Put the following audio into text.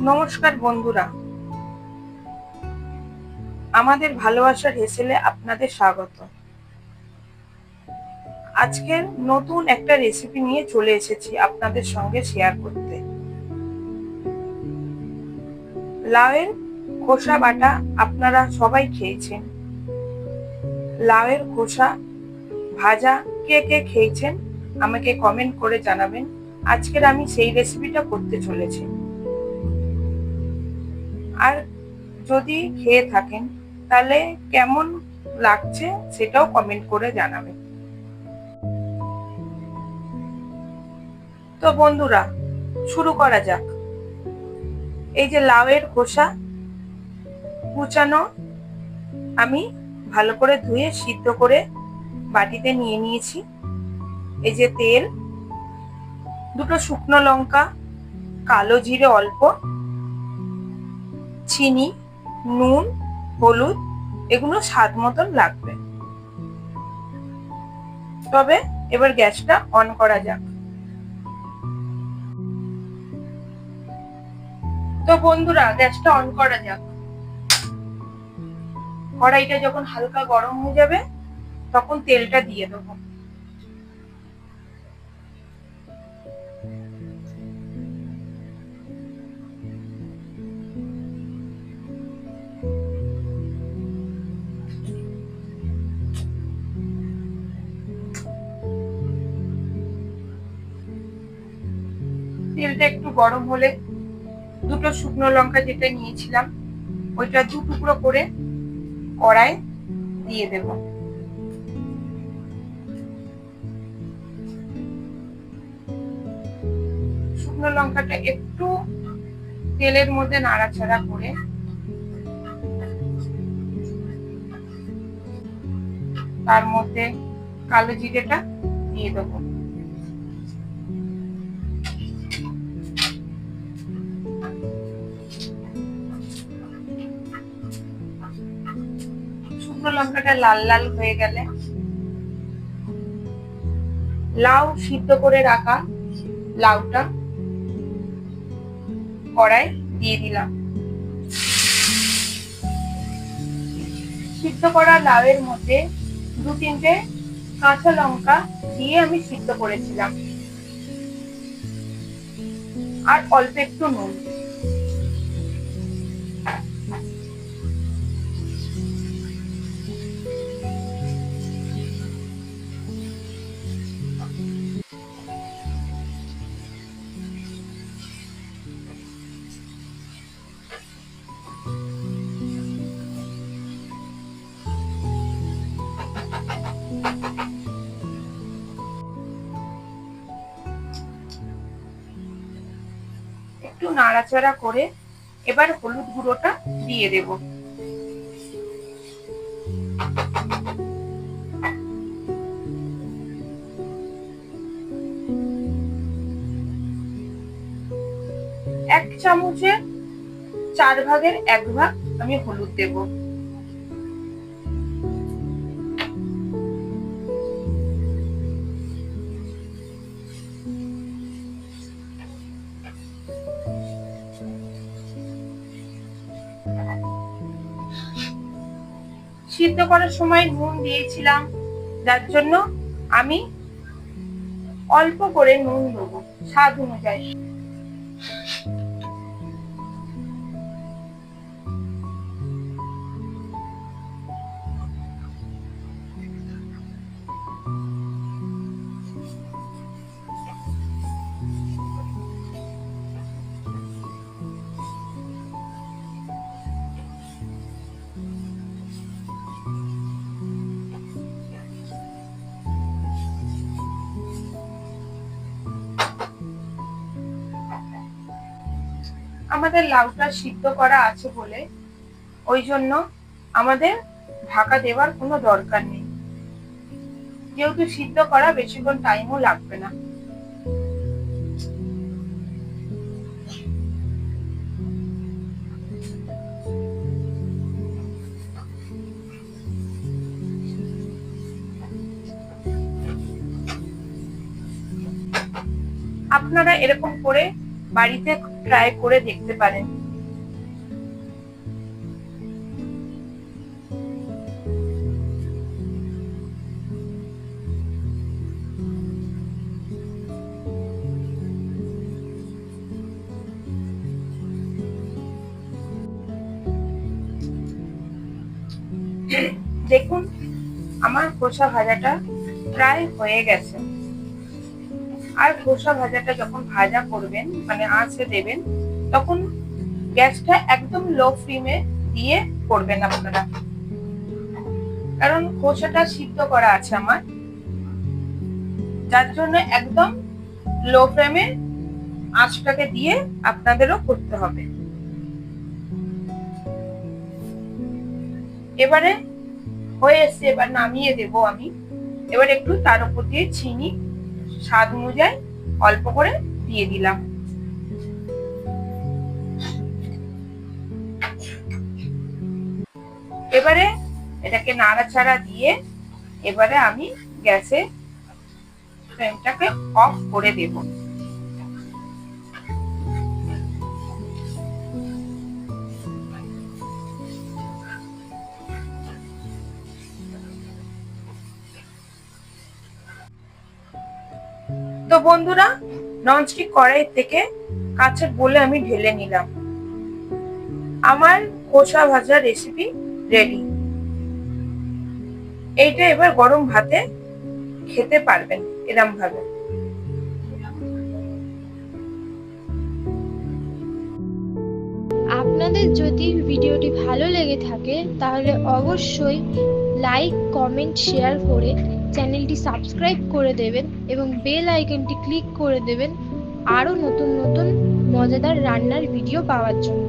নমস্কার বন্ধুরা, আমাদের ভালোবাসার হেসেলে আপনাদের স্বাগত। আজকের নতুন একটা রেসিপি নিয়ে চলে এসেছি আপনাদের সঙ্গে শেয়ার করতে। লাউয়ের খোসা বাটা আপনারা সবাই খেয়েছেন। লাউয়ের খোসা ভাজা কে কে খেয়েছেন আমাকে কমেন্ট করে জানাবেন। আজকের আমি সেই রেসিপিটা করতে চলেছি। আর যদি খেয়ে থাকেন তাহলে কেমন লাগছে সেটাও কমেন্ট করে জানাবেন। তো বন্ধুরা, শুরু করা যাক। এই যে লাউয়ের খোসা কুচানো আমি ভালো করে ধুয়ে সিদ্ধ করে বাটিতে নিয়ে নিয়েছি। এই যে তেল, দুটো শুকনো লঙ্কা, কালো জিরে অল্প, চিনি, নুন, হলুদ, এগুলো স্বাদ মতন লাগবে। তবে এবার গ্যাসটা অন করা যাক। তো বন্ধুরা, গ্যাসটা অন করা যাক। কড়াইটা যখন হালকা গরম হয়ে যাবে তখন তেলটা দিয়ে দেবো। তেলটা একটু গরম হলে দুটো শুকনো লঙ্কা যেটা নিয়েছিলাম ওইটা দু টুকরো করে কড়াই দিয়ে দেব। শুকনো লঙ্কাটা একটু তেলের মধ্যে নাড়াচাড়া করে তার মধ্যে কালো জিরেটা দিয়ে দেব। শুকনো লঙ্কাটা লাল লাল হয়ে গেলে লাউ সিদ্ধ করে রাখা লাউটা কড়াই দিয়ে দিলাম। সিদ্ধ করা লাউয়ের মধ্যে দু তিনটে কাঁচা লঙ্কা দিয়ে আমি সিদ্ধ করেছিলাম, আর অল্প একটু নুন। একটু নাড়াচাড়া করে এবার হলুদ গুঁড়োটা দিয়ে দেব। এক চামচের 4 ভাগের 1 ভাগ আমি হলুদ দেব। সিদ্ধ করার সময় নুন দিয়েছিলাম, যার জন্য আমি অল্প করে নুন দেবো স্বাদ অনুযায়ী। আমাদের লাউটা সিদ্ধ করা আছে বলে ওই জন্য আমাদের ঢাকা দেওয়ার কোনো দরকার নেই। যেহেতু সিদ্ধ করা বেশিক্ষণ টাইমও লাগবে না। আপনারা এরকম করে বাড়িতে ট্রাই করে দেখতে পারেন। দেখুন আমার খোসা ভাজাটা প্রায় হয়ে গেছে। আর খোসা ভাজাটা যখন ভাজা করবেন মানে আঁচে দেবেন, তখন গ্যাসটা একদম লো ফ্লেমে দিয়ে করবেন আপনারা, কারণ খোসাটা সিদ্ধ করা আছে আমার, যার জন্য একদম লো ফ্লেমে আঁচটাকে দিয়ে আপনাদেরও করতে হবে। এবারে হয়ে এসছে, এবার নামিয়ে দেব আমি। এবার একটু তার উপর দিয়ে চিনি স্বাদ অনুযায়ী অল্প করে দিয়ে দিলাম। এবারে এটাকে নাড়াচাড়া দিয়ে এবারে আমি গ্যাসে ফ্লেমটাকে অফ করে দেব। তো বন্ধুরা, ননস্টিক কড়াই থেকে কাঁচের বোলে আমি ঢেলে নিলাম। আমার খোসা ভাজা রেসিপি রেডি। এইটা এবার গরম ভাতে খেতে পারবেন এরম ভাবে। আপনাদের যদি ভিডিওটি ভালো লেগে থাকে তাহলে অবশ্যই লাইক, কমেন্ট, শেয়ার করে চ্যানেলটি সাবস্ক্রাইব করে দেবেন এবং বেল আইকনটি ক্লিক করে দেবেন আরও নতুন নতুন মজাদার রান্নার ভিডিও পাওয়ার জন্য।